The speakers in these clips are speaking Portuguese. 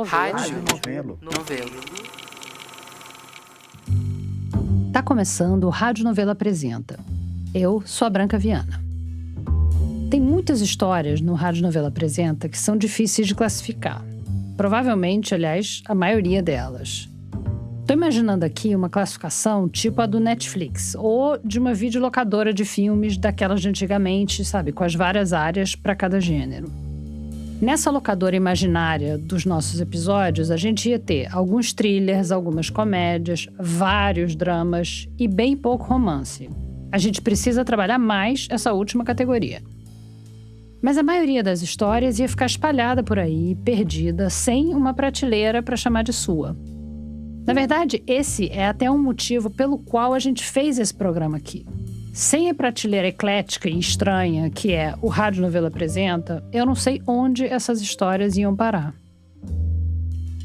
Rádio Novelo. Tá começando o Rádio Novelo Apresenta. Eu sou a Branca Viana. Tem muitas histórias no Rádio Novelo Apresenta que são difíceis de classificar. Provavelmente, aliás, a maioria delas. Tô imaginando aqui uma classificação tipo a do Netflix ou de uma videolocadora de filmes daquelas de antigamente, sabe, com as várias áreas para cada gênero. Nessa locadora imaginária dos nossos episódios, a gente ia ter alguns thrillers, algumas comédias, vários dramas e bem pouco romance. A gente precisa trabalhar mais essa última categoria. Mas a maioria das histórias ia ficar espalhada por aí, perdida, sem uma prateleira para chamar de sua. Na verdade, esse é até um motivo pelo qual a gente fez esse programa aqui. Sem a prateleira eclética e estranha que é o Rádio Novelo Apresenta, eu não sei onde essas histórias iam parar.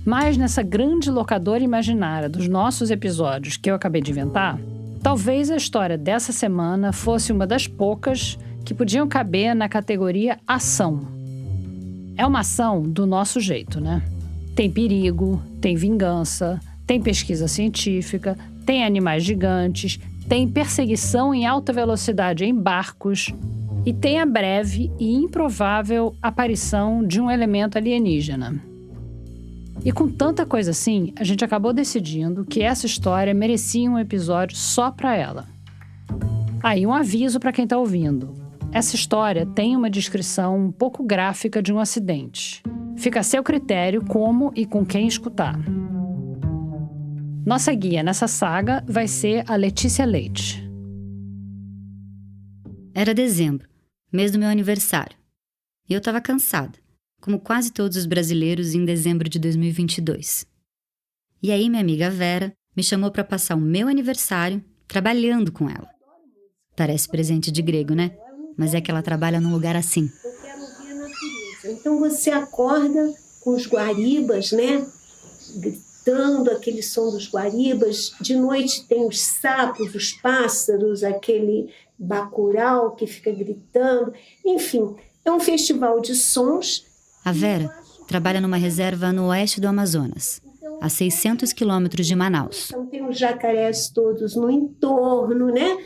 Mas nessa grande locadora imaginária dos nossos episódios que eu acabei de inventar, talvez a história dessa semana fosse uma das poucas que podiam caber na categoria ação. É uma ação do nosso jeito, né? Tem perigo, tem vingança, tem pesquisa científica, tem animais gigantes, tem perseguição em alta velocidade em barcos e tem a breve e improvável aparição de um elemento alienígena. E com tanta coisa assim, a gente acabou decidindo que essa história merecia um episódio só para ela. Aí um aviso para quem está ouvindo. Essa história tem uma descrição um pouco gráfica de um acidente. Fica a seu critério como e com quem escutar. Nossa guia nessa saga vai ser a Letícia Leite. Era dezembro, mês do meu aniversário. E eu estava cansada, como quase todos os brasileiros em dezembro de 2022. E aí minha amiga Vera me chamou para passar o meu aniversário trabalhando com ela. Parece presente de grego, né? Mas é que ela trabalha num lugar assim. Eu quero ouvir a natureza. Então você acorda com os guaribas, né? Gritando aquele som dos guaribas. De noite tem os sapos, os pássaros, aquele bacurau que fica gritando. Enfim, é um festival de sons. A Vera trabalha numa reserva no oeste do Amazonas, a 600 quilômetros de Manaus. Então tem os jacarés todos no entorno, né?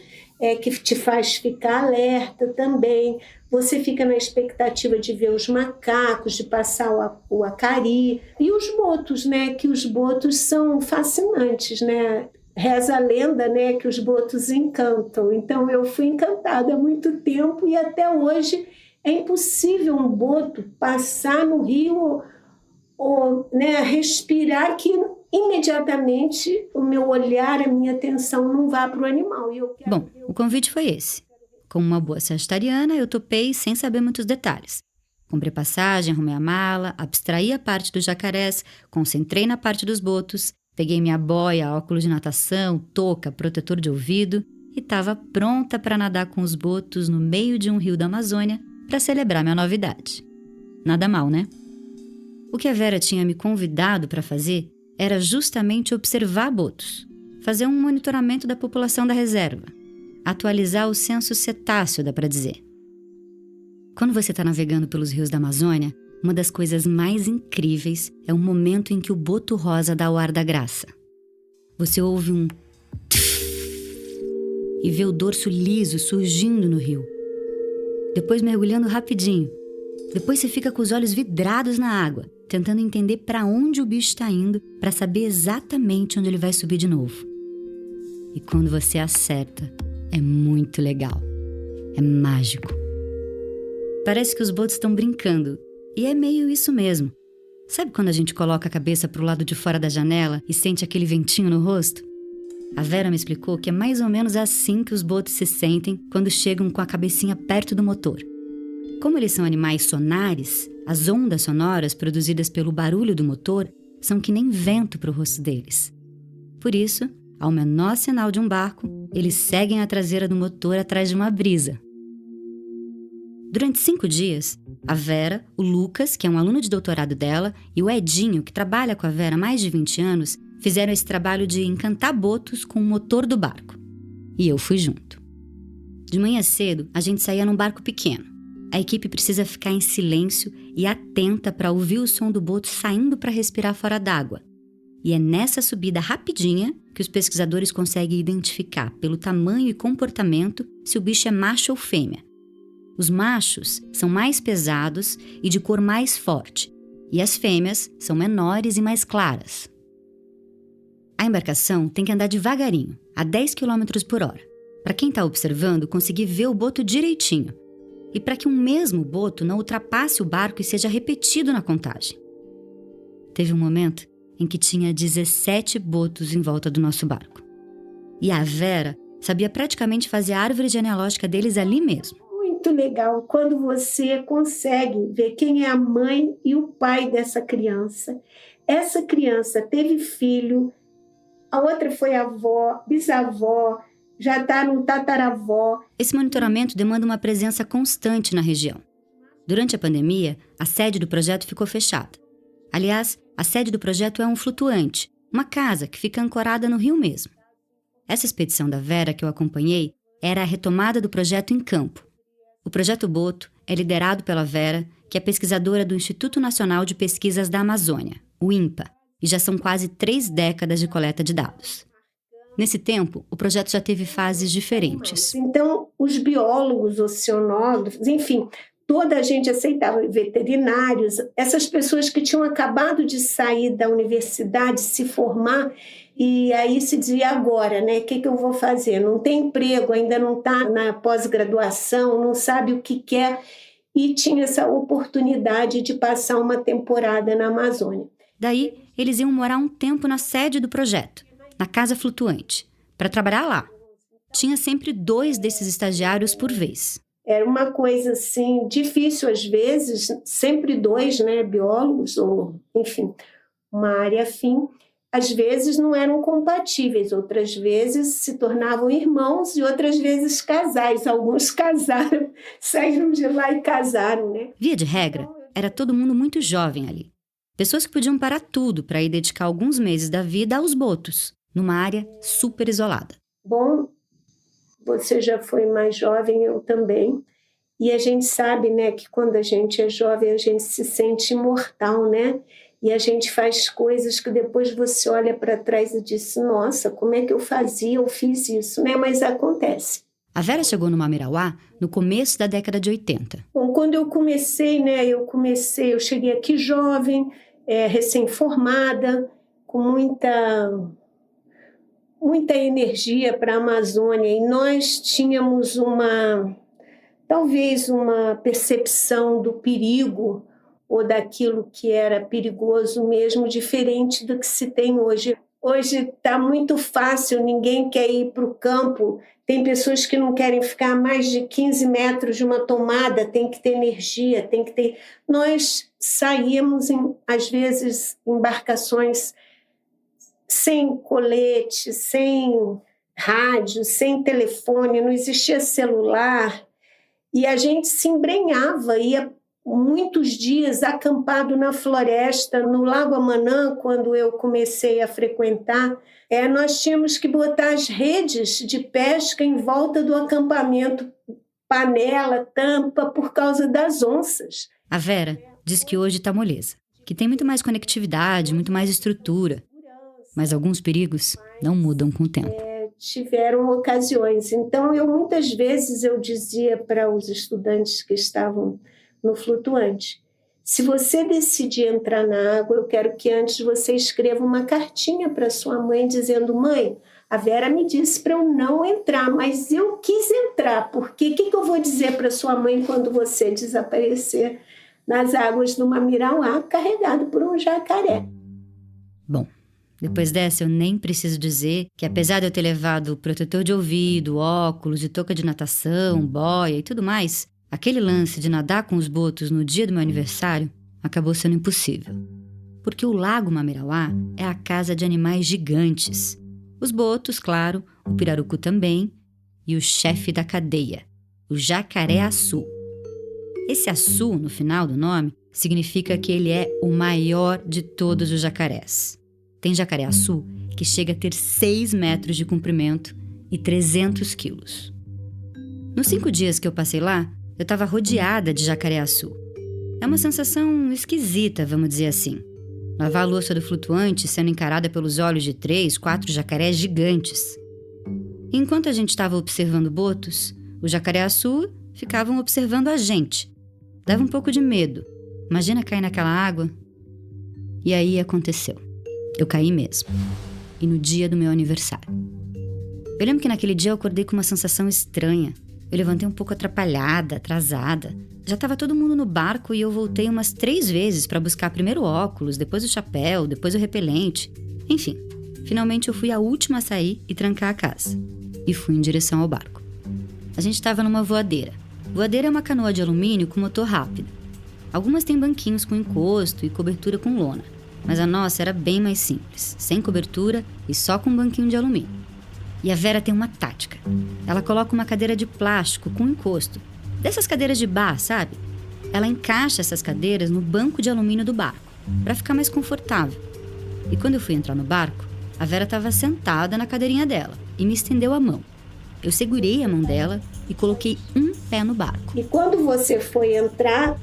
Que te faz ficar alerta também. Você fica na expectativa de ver os macacos, de passar o acari. E os botos, né? Que os botos são fascinantes, né? Reza a lenda, né? Que os botos encantam. Então eu fui encantada há muito tempo e até hoje é impossível um boto passar no rio ou né, respirar que imediatamente o meu olhar, a minha atenção não vá para o animal. Bom, o convite foi esse. Como uma boa sagitariana, eu topei sem saber muitos detalhes. Comprei passagem, arrumei a mala, abstraí a parte dos jacarés, concentrei na parte dos botos, peguei minha boia, óculos de natação, touca, protetor de ouvido e estava pronta para nadar com os botos no meio de um rio da Amazônia para celebrar minha novidade. Nada mal, né? O que a Vera tinha me convidado para fazer era justamente observar botos, fazer um monitoramento da população da reserva, atualizar o censo cetáceo, dá para dizer. Quando você está navegando pelos rios da Amazônia, uma das coisas mais incríveis é o momento em que o boto rosa dá o ar da graça. Você ouve um e vê o dorso liso surgindo no rio. Depois mergulhando rapidinho. Depois você fica com os olhos vidrados na água, tentando entender para onde o bicho está indo, para saber exatamente onde ele vai subir de novo. E quando você acerta, é muito legal. É mágico. Parece que os botos estão brincando, e é meio isso mesmo. Sabe quando a gente coloca a cabeça pro lado de fora da janela e sente aquele ventinho no rosto? A Vera me explicou que é mais ou menos assim que os botos se sentem quando chegam com a cabecinha perto do motor. Como eles são animais sonares, as ondas sonoras produzidas pelo barulho do motor são que nem vento para o rosto deles. Por isso, ao menor sinal de um barco, eles seguem a traseira do motor atrás de uma brisa. Durante 5 dias, a Vera, o Lucas, que é um aluno de doutorado dela, e o Edinho, que trabalha com a Vera há mais de 20 anos, fizeram esse trabalho de encantar botos com o motor do barco. E eu fui junto. De manhã cedo, a gente saía num barco pequeno. A equipe precisa ficar em silêncio e atenta para ouvir o som do boto saindo para respirar fora d'água. E é nessa subida rapidinha que os pesquisadores conseguem identificar, pelo tamanho e comportamento, se o bicho é macho ou fêmea. Os machos são mais pesados e de cor mais forte, e as fêmeas são menores e mais claras. A embarcação tem que andar devagarinho, a 10 km por hora, para quem está observando conseguir ver o boto direitinho, e para que um mesmo boto não ultrapasse o barco e seja repetido na contagem. Teve um momento em que tinha 17 botos em volta do nosso barco. E a Vera sabia praticamente fazer a árvore genealógica deles ali mesmo. Muito legal quando você consegue ver quem é a mãe e o pai dessa criança. Essa criança teve filho, a outra foi avó, bisavó, já está no tataravó. Esse monitoramento demanda uma presença constante na região. Durante a pandemia, a sede do projeto ficou fechada. Aliás, a sede do projeto é um flutuante, uma casa que fica ancorada no rio mesmo. Essa expedição da Vera que eu acompanhei era a retomada do projeto em campo. O Projeto Boto é liderado pela Vera, que é pesquisadora do Instituto Nacional de Pesquisas da Amazônia, o INPA, e já são quase 3 décadas de coleta de dados. Nesse tempo, o projeto já teve fases diferentes. Então, os biólogos, oceanólogos, enfim, toda a gente aceitava, veterinários, essas pessoas que tinham acabado de sair da universidade, se formar, e aí se dizia agora, né? O que eu vou fazer? Não tem emprego, ainda não está na pós-graduação, não sabe o que quer, e tinha essa oportunidade de passar uma temporada na Amazônia. Daí, eles iam morar um tempo na sede do projeto, na casa flutuante, para trabalhar lá. Tinha sempre 2 desses estagiários por vez. Era uma coisa assim, difícil às vezes, sempre 2, né, biólogos, ou enfim, uma área afim. Às vezes não eram compatíveis, outras vezes se tornavam irmãos e outras vezes casais. Alguns casaram, saíram de lá e casaram, né? Via de regra, era todo mundo muito jovem ali. Pessoas que podiam parar tudo para ir dedicar alguns meses da vida aos botos, numa área super isolada. Bom, você já foi mais jovem, eu também. E a gente sabe, né, que quando a gente é jovem, a gente se sente imortal, né? E a gente faz coisas que depois você olha para trás e diz, nossa, como é que eu fazia, eu fiz isso, né? Mas acontece. A Vera chegou no Mamirauá no começo da década de 80. Bom, quando eu comecei, né, eu cheguei aqui jovem, recém-formada, com muita energia para a Amazônia, e nós tínhamos talvez uma percepção do perigo ou daquilo que era perigoso mesmo, diferente do que se tem hoje. Hoje está muito fácil, ninguém quer ir para o campo, tem pessoas que não querem ficar a mais de 15 metros de uma tomada, tem que ter energia, tem que ter... Nós saíamos, às vezes, embarcações sem colete, sem rádio, sem telefone, não existia celular, e a gente se embrenhava, ia muitos dias acampado na floresta, no Lago Amanã, quando eu comecei a frequentar, nós tínhamos que botar as redes de pesca em volta do acampamento, panela, tampa, por causa das onças. A Vera diz que hoje está moleza, que tem muito mais conectividade, muito mais estrutura, mas alguns perigos não mudam com o tempo. Tiveram ocasiões. Então, muitas vezes eu dizia para os estudantes que estavam no flutuante, se você decidir entrar na água, eu quero que antes você escreva uma cartinha para sua mãe dizendo, mãe, a Vera me disse para eu não entrar, mas eu quis entrar, porque o que eu vou dizer para sua mãe quando você desaparecer nas águas do Mamirauá carregado por um jacaré? Bom, depois dessa eu nem preciso dizer que apesar de eu ter levado protetor de ouvido, óculos, de touca de natação, boia e tudo mais, aquele lance de nadar com os botos no dia do meu aniversário acabou sendo impossível. Porque o Lago Mamirauá é a casa de animais gigantes. Os botos, claro, o pirarucu também, e o chefe da cadeia, o jacaré-açu. Esse açu, no final do nome, significa que ele é o maior de todos os jacarés. Tem jacaré-açu que chega a ter 6 metros de comprimento e 300 quilos. Nos 5 dias que eu passei lá, eu estava rodeada de jacaré-açu. É uma sensação esquisita, vamos dizer assim. Lavar a louça do flutuante sendo encarada pelos olhos de 3, 4 jacarés gigantes. E enquanto a gente estava observando botos, os jacaré-açu ficavam observando a gente. Dava um pouco de medo. Imagina cair naquela água. E aí aconteceu. Eu caí mesmo. E no dia do meu aniversário. Eu lembro que naquele dia eu acordei com uma sensação estranha. Eu levantei um pouco atrapalhada, atrasada. Já estava todo mundo no barco e eu voltei umas 3 vezes para buscar primeiro o óculos, depois o chapéu, depois o repelente. Enfim, finalmente eu fui a última a sair e trancar a casa. E fui em direção ao barco. A gente estava numa voadeira. Voadeira é uma canoa de alumínio com motor rápido. Algumas têm banquinhos com encosto e cobertura com lona. Mas a nossa era bem mais simples, sem cobertura e só com um banquinho de alumínio. E a Vera tem uma tática. Ela coloca uma cadeira de plástico com encosto. Dessas cadeiras de bar, sabe? Ela encaixa essas cadeiras no banco de alumínio do barco, para ficar mais confortável. E quando eu fui entrar no barco, a Vera estava sentada na cadeirinha dela e me estendeu a mão. Eu segurei a mão dela e coloquei um pé no barco. E quando você foi entrar,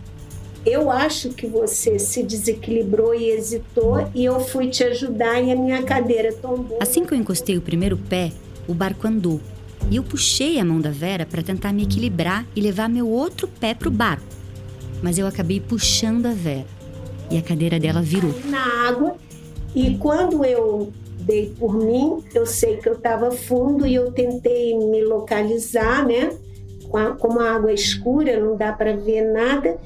eu acho que você se desequilibrou e hesitou e eu fui te ajudar e a minha cadeira tombou. Assim que eu encostei o primeiro pé, o barco andou. E eu puxei a mão da Vera para tentar me equilibrar e levar meu outro pé pro barco. Mas eu acabei puxando a Vera. E a cadeira dela virou. Na água. E quando eu dei por mim, eu sei que eu estava fundo e eu tentei me localizar, né? Como a água é escura, não dá para ver nada.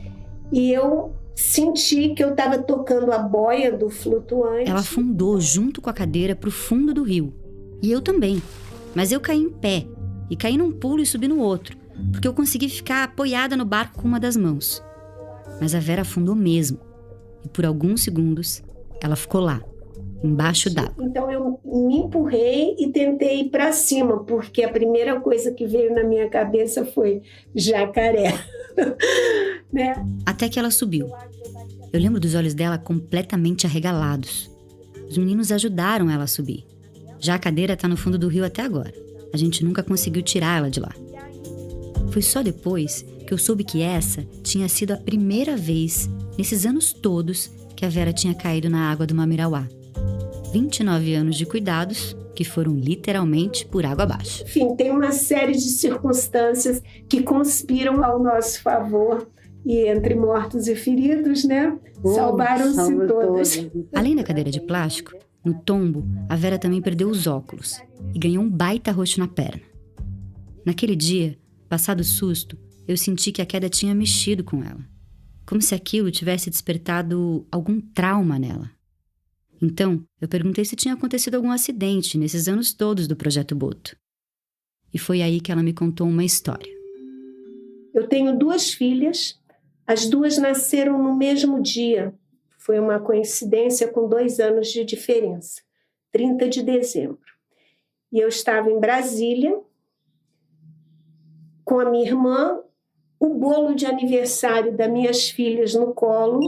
E eu senti que eu estava tocando a boia do flutuante. Ela afundou junto com a cadeira pro fundo do rio. E eu também. Mas eu caí em pé. E caí num pulo e subi no outro. Porque eu consegui ficar apoiada no barco com uma das mãos. Mas a Vera afundou mesmo. E por alguns segundos, ela ficou lá, embaixo d'água. Então eu me empurrei e tentei ir para cima. Porque a primeira coisa que veio na minha cabeça foi jacaré. Né? Até que ela subiu. Eu lembro dos olhos dela completamente arregalados. Os meninos ajudaram ela a subir. Já a cadeira tá no fundo do rio até agora. A gente nunca conseguiu tirar ela de lá. Foi só depois que eu soube que essa tinha sido a primeira vez, nesses anos todos, que a Vera tinha caído na água do Mamirauá. 29 anos de cuidados, que foram literalmente por água abaixo. Enfim, tem uma série de circunstâncias que conspiram ao nosso favor. E entre mortos e feridos, né? Salvaram-se todas. Além da cadeira de plástico, no tombo, a Vera também perdeu os óculos e ganhou um baita roxo na perna. Naquele dia, passado o susto, eu senti que a queda tinha mexido com ela. Como se aquilo tivesse despertado algum trauma nela. Então, eu perguntei se tinha acontecido algum acidente nesses anos todos do Projeto Boto. E foi aí que ela me contou uma história. Eu tenho 2 filhas, as 2 nasceram no mesmo dia. Foi uma coincidência com 2 anos de diferença, 30 de dezembro. E eu estava em Brasília com a minha irmã, o bolo de aniversário das minhas filhas no colo,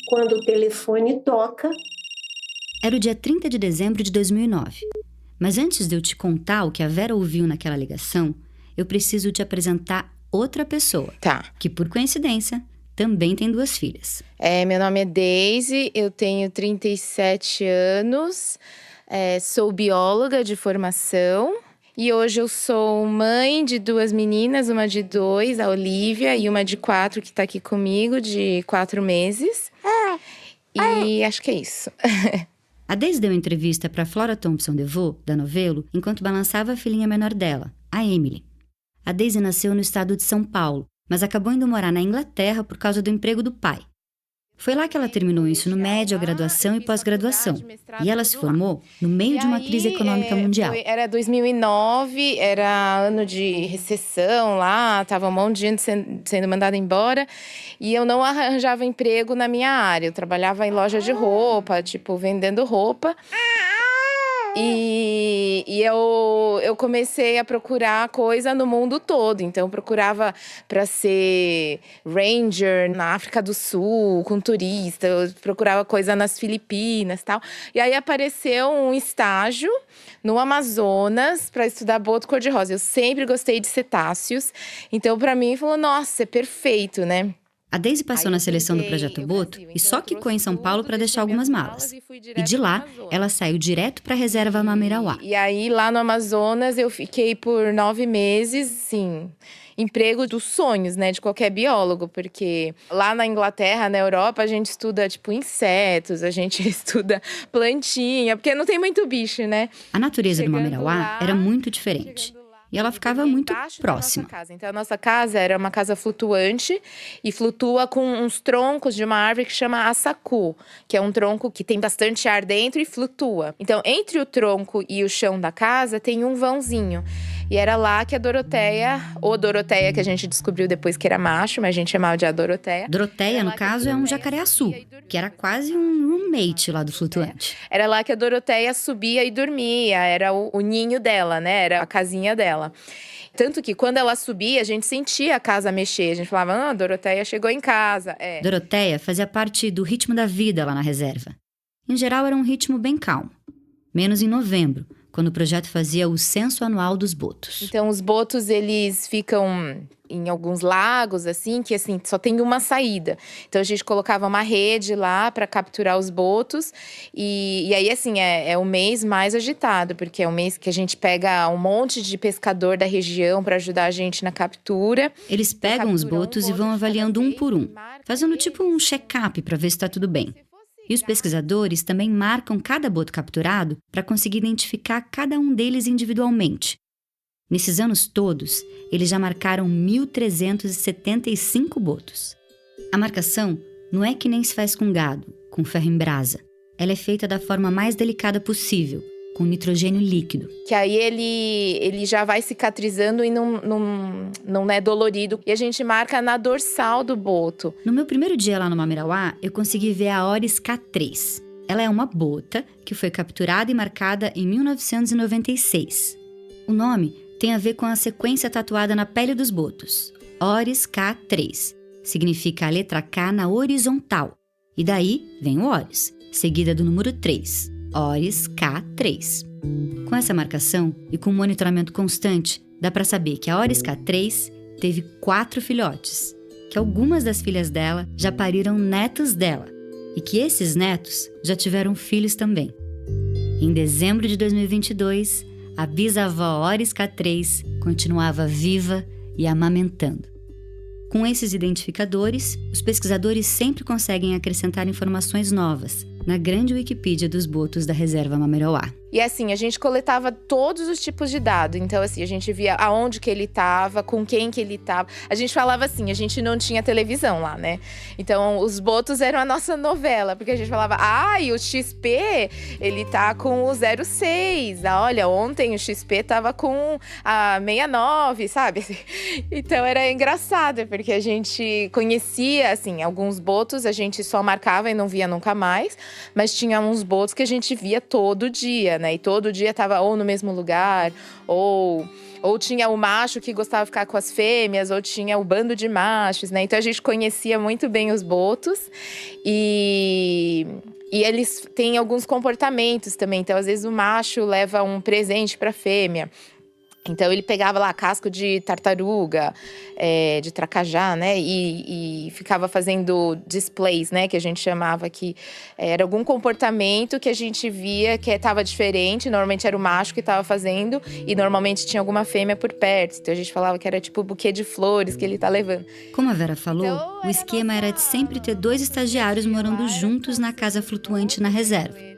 quando o telefone toca. Era o dia 30 de dezembro de 2009. Mas antes de eu te contar o que a Vera ouviu naquela ligação, eu preciso te apresentar outra pessoa. Tá. Que, por coincidência, também tem 2 filhas. Meu nome é Daisy, eu tenho 37 anos, sou bióloga de formação. E hoje eu sou mãe de 2 meninas, uma de 2, a Olivia, e uma de 4, que tá aqui comigo, de 4 meses. E acho que é isso. A Daisy deu entrevista para Flora Thompson DeVoe, da Novelo, enquanto balançava a filhinha menor dela, a Emily. A Daisy nasceu no estado de São Paulo, mas acabou indo morar na Inglaterra por causa do emprego do pai. Foi lá que ela terminou o ensino médio, a graduação e pós-graduação. E ela se formou no meio de uma crise econômica mundial. Era 2009, era ano de recessão lá, tava um monte de gente sendo mandada embora. E eu não arranjava emprego na minha área. Eu trabalhava em loja de roupa, vendendo roupa. E eu comecei a procurar coisa no mundo todo. Então, eu procurava para ser ranger na África do Sul, com turista. Eu procurava coisa nas Filipinas e tal. E aí, apareceu um estágio no Amazonas para estudar boto cor-de-rosa. Eu sempre gostei de cetáceos. Então, para mim, falou, nossa, é perfeito, né? A Daisy passou na seleção do Projeto Boto e só quicou em São Paulo para deixar algumas malas. E de lá, ela saiu direto para a reserva Mamirauá. E aí, lá no Amazonas, eu fiquei por 9 meses, sim, emprego dos sonhos, né, de qualquer biólogo, porque lá na Inglaterra, na Europa, a gente estuda, tipo, insetos, a gente estuda plantinha, porque não tem muito bicho, né? A natureza do Mamirauá era muito diferente. E ela ficava muito próxima. Então, a nossa casa era uma casa flutuante e flutua com uns troncos de uma árvore que chama assacu, que é um tronco que tem bastante ar dentro e flutua. Então, entre o tronco e o chão da casa tem um vãozinho. E era lá que a Doroteia, ou Doroteia que a gente descobriu depois que era macho, mas a gente chamava de a Doroteia. Doroteia, no caso, é um jacareaçu, que era quase um roommate lá do flutuante. Era lá que a Doroteia subia e dormia, era o ninho dela, né? Era a casinha dela. Tanto que quando ela subia, a gente sentia a casa mexer. A gente falava, Doroteia chegou em casa. Doroteia fazia parte do ritmo da vida lá na reserva. Em geral, era um ritmo bem calmo. Menos em novembro, quando o projeto fazia o censo anual dos botos. Então, os botos, eles ficam em alguns lagos, assim, que assim, só tem uma saída. Então, a gente colocava uma rede lá para capturar os botos. E aí, assim, é o mês mais agitado, porque é o mês que a gente pega um monte de pescador da região para ajudar a gente na captura. Eles pegam os botos e vão avaliando um por um, fazendo tipo um check-up para ver se está tudo bem. E os pesquisadores também marcam cada boto capturado para conseguir identificar cada um deles individualmente. Nesses anos todos, eles já marcaram 1.375 botos. A marcação não é que nem se faz com gado, com ferro em brasa. Ela é feita da forma mais delicada possível, com nitrogênio líquido. Que aí ele já vai cicatrizando e não é dolorido. E a gente marca na dorsal do boto. No meu primeiro dia lá no Mamirauá, eu consegui ver a Oryx K3. Ela é uma bota que foi capturada e marcada em 1996. O nome tem a ver com a sequência tatuada na pele dos botos. Oryx K3. Significa a letra K na horizontal. E daí vem o Oryx, seguida do número 3. Oryx K3. Com essa marcação e com um monitoramento constante, dá para saber que a Oryx K3 teve 4 filhotes, que algumas das filhas dela já pariram netos dela e que esses netos já tiveram filhos também. Em dezembro de 2022, a bisavó Oryx K3 continuava viva e amamentando. Com esses identificadores, os pesquisadores sempre conseguem acrescentar informações novas na grande Wikipédia dos botos da reserva Mamirauá. E assim, a gente coletava todos os tipos de dados. Então, assim, a gente via aonde que ele estava, com quem que ele estava. A gente falava assim, a gente não tinha televisão lá, né? Então, os botos eram a nossa novela. Porque a gente falava, e o XP, ele tá com o 06. Olha, ontem o XP tava com a 69, sabe? Então, era engraçado, porque a gente conhecia, assim, alguns botos a gente só marcava e não via nunca mais. Mas tinha uns botos que a gente via todo dia, né? E todo dia tava ou no mesmo lugar, ou tinha o macho que gostava de ficar com as fêmeas, ou tinha o bando de machos, né? Então a gente conhecia muito bem os botos e eles têm alguns comportamentos também. Então, às vezes, o macho leva um presente para a fêmea. Então, ele pegava lá casco de tartaruga, de tracajá, né? E ficava fazendo displays, né? Que a gente chamava que era algum comportamento que a gente via que estava diferente. Normalmente era o macho que estava fazendo e normalmente tinha alguma fêmea por perto. Então, a gente falava que era tipo o buquê de flores que ele tá levando. Como a Vera falou, então, o esquema era de sempre ter 2 estagiários morando juntos na casa flutuante na reserva.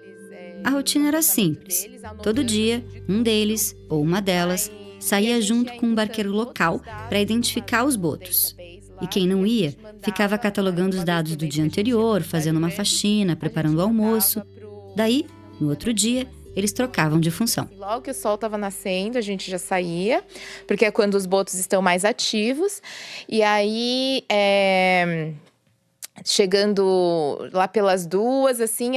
A rotina era simples. Todo dia, um deles, ou uma delas, saía junto com um barqueiro local para identificar os botos. E quem não ia, ficava catalogando os dados do dia anterior, fazendo uma faxina, preparando o almoço. Daí, no outro dia, eles trocavam de função. Logo que o sol estava nascendo, a gente já saía, porque é quando os botos estão mais ativos. E aí, chegando lá pelas 2, assim,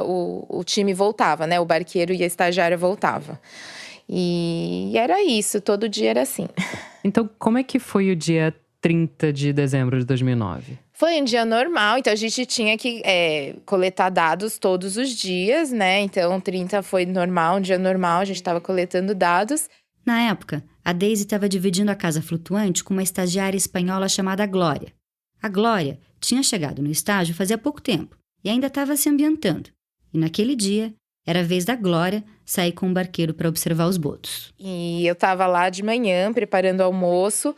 o time voltava, né? O barqueiro e a estagiária voltava. E era isso, todo dia era assim. Então, como é que foi o dia 30 de dezembro de 2009? Foi um dia normal, então a gente tinha que coletar dados todos os dias, né? Então, 30 foi normal, um dia normal, a gente estava coletando dados. Na época, a Daisy estava dividindo a casa flutuante com uma estagiária espanhola chamada Glória. A Glória tinha chegado no estágio fazia pouco tempo e ainda estava se ambientando. E naquele dia, era a vez da Glória sair com o barqueiro para observar os botos. E eu tava lá de manhã, preparando o almoço.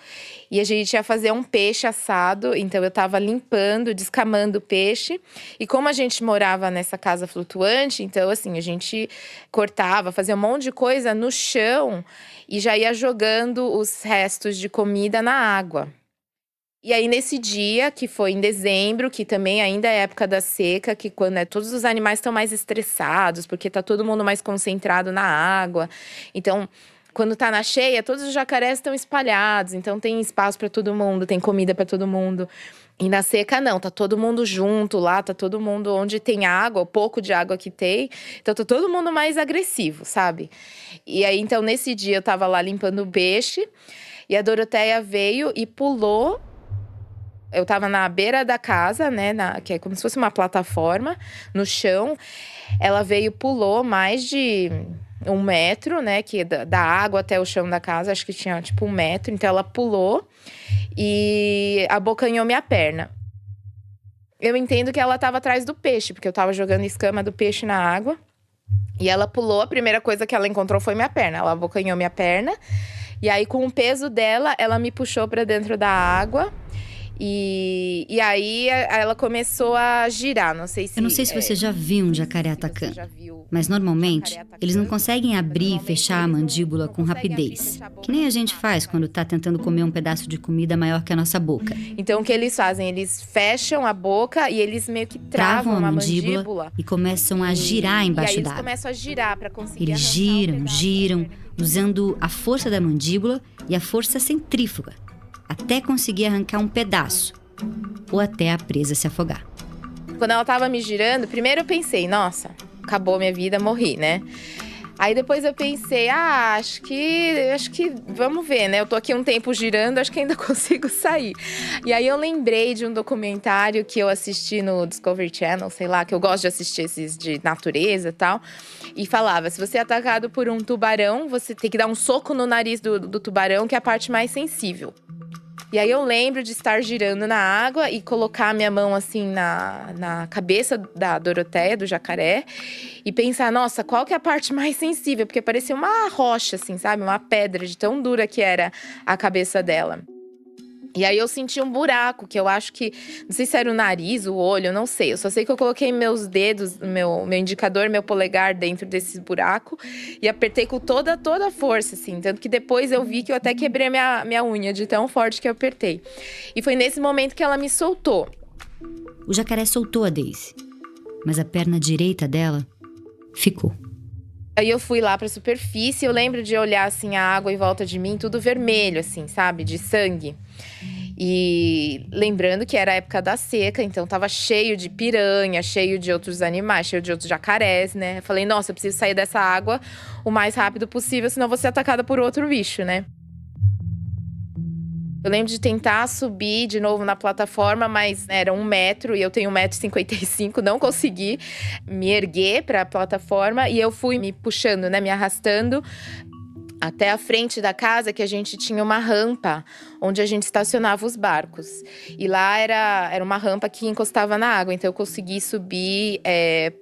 E a gente ia fazer um peixe assado. Então, eu tava limpando, descamando o peixe. E como a gente morava nessa casa flutuante, então, assim, a gente cortava, fazia um monte de coisa no chão. E já ia jogando os restos de comida na água. E aí, nesse dia, que foi em dezembro, que também ainda é época da seca, que quando todos os animais estão mais estressados, porque tá todo mundo mais concentrado na água. Então, quando tá na cheia, todos os jacarés estão espalhados. Então, tem espaço para todo mundo, tem comida para todo mundo. E na seca, não. Tá todo mundo junto lá, tá todo mundo onde tem água, o pouco de água que tem. Então, tá todo mundo mais agressivo, sabe? E aí, então, nesse dia, eu tava lá limpando o peixe. E a Doroteia veio e pulou. Eu tava na beira da casa, né, que é como se fosse uma plataforma, no chão. Ela veio, pulou mais de 1 metro, né, que da água até o chão da casa, acho que tinha tipo 1 metro. Então ela pulou e abocanhou minha perna. Eu entendo que ela tava atrás do peixe, porque eu tava jogando escama do peixe na água. E ela pulou, a primeira coisa que ela encontrou foi minha perna. Ela abocanhou minha perna. E aí, com o peso dela, ela me puxou pra dentro da água. E aí ela começou a girar, não sei se... Eu não sei se você já viu um jacaré atacando, mas normalmente eles não conseguem abrir e fechar a mandíbula com rapidez, que nem a gente faz quando tá tentando comer um pedaço de comida maior que a nossa boca. Então o que eles fazem? Eles fecham a boca e eles meio que travam a mandíbula e começam a girar embaixo d'água. E aí eles começam a girar para conseguir Eles giram, usando a força da mandíbula e a força centrífuga, até conseguir arrancar um pedaço, ou até a presa se afogar. Quando ela tava me girando, primeiro eu pensei, nossa, acabou minha vida, morri, né? Aí depois eu pensei, acho que vamos ver, né? Eu tô aqui um tempo girando, acho que ainda consigo sair. E aí eu lembrei de um documentário que eu assisti no Discovery Channel, sei lá, que eu gosto de assistir esses de natureza e tal. E falava, se você é atacado por um tubarão, você tem que dar um soco no nariz do tubarão, que é a parte mais sensível. E aí eu lembro de estar girando na água e colocar a minha mão assim na cabeça da Doroteia, do jacaré. E pensar, nossa, qual que é a parte mais sensível? Porque parecia uma rocha, assim, sabe? Uma pedra de tão dura que era a cabeça dela. E aí eu senti um buraco, que eu acho que… Não sei se era o nariz, o olho, eu não sei. Eu só sei que eu coloquei meus dedos, meu indicador, meu polegar dentro desse buraco. E apertei com toda a força, assim. Tanto que depois eu vi que eu até quebrei minha unha de tão forte que eu apertei. E foi nesse momento que ela me soltou. O jacaré soltou a Daisy, mas a perna direita dela ficou. Aí eu fui lá pra superfície, eu lembro de olhar, assim, a água em volta de mim, tudo vermelho, assim, sabe? De sangue. E lembrando que era a época da seca, então tava cheio de piranha, cheio de outros animais, cheio de outros jacarés, né? Eu falei, nossa, eu preciso sair dessa água o mais rápido possível, senão eu vou ser atacada por outro bicho, né? Eu lembro de tentar subir de novo na plataforma, mas era 1 metro e eu tenho 1,55 m, não consegui me erguer para a plataforma. E eu fui me puxando, né, me arrastando até a frente da casa, que a gente tinha uma rampa onde a gente estacionava os barcos. E lá era uma rampa que encostava na água, então eu consegui subir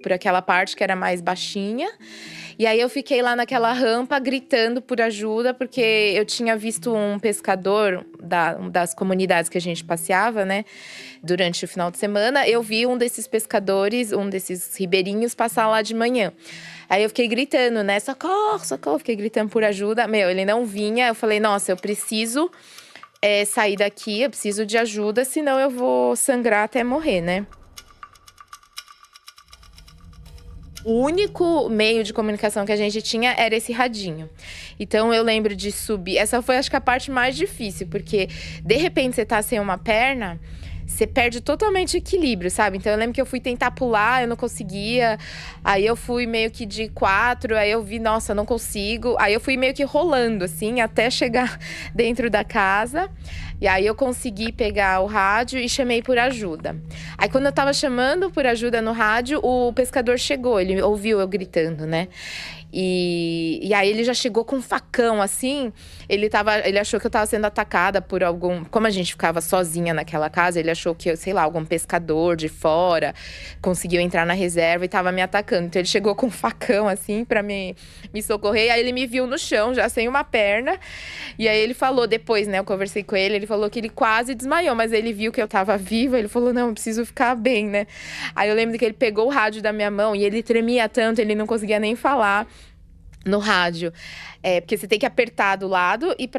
por aquela parte que era mais baixinha. E aí eu fiquei lá naquela rampa gritando por ajuda, porque eu tinha visto um pescador das comunidades que a gente passeava, né? Durante o final de semana, eu vi um desses pescadores, um desses ribeirinhos passar lá de manhã. Aí eu fiquei gritando, né? Socorro, socorro. Fiquei gritando por ajuda. Ele não vinha. Eu falei, nossa, eu preciso sair daqui. Eu preciso de ajuda, senão eu vou sangrar até morrer, né? O único meio de comunicação que a gente tinha era esse radinho. Então, eu lembro de subir. Essa foi, acho que, a parte mais difícil. Porque, de repente, você tá sem uma perna… Você perde totalmente o equilíbrio, sabe? Então eu lembro que eu fui tentar pular, eu não conseguia. Aí eu fui meio que de 4, aí eu vi, nossa, não consigo. Aí eu fui meio que rolando, assim, até chegar dentro da casa. E aí eu consegui pegar o rádio e chamei por ajuda. Aí quando eu tava chamando por ajuda no rádio, o pescador chegou, ele ouviu eu gritando, né? E aí ele já chegou com um facão, assim. Ele achou que eu tava sendo atacada por algum… Como a gente ficava sozinha naquela casa, ele achou que, sei lá, algum pescador de fora conseguiu entrar na reserva e tava me atacando. Então ele chegou com um facão, assim, pra me socorrer. Aí ele me viu no chão, já sem uma perna. E aí ele falou depois, né, eu conversei com ele falou que ele quase desmaiou, mas ele viu que eu tava viva, ele falou, não, eu preciso ficar bem, né. Aí eu lembro que ele pegou o rádio da minha mão e ele tremia tanto, ele não conseguia nem falar no rádio. Porque você tem que apertar do lado e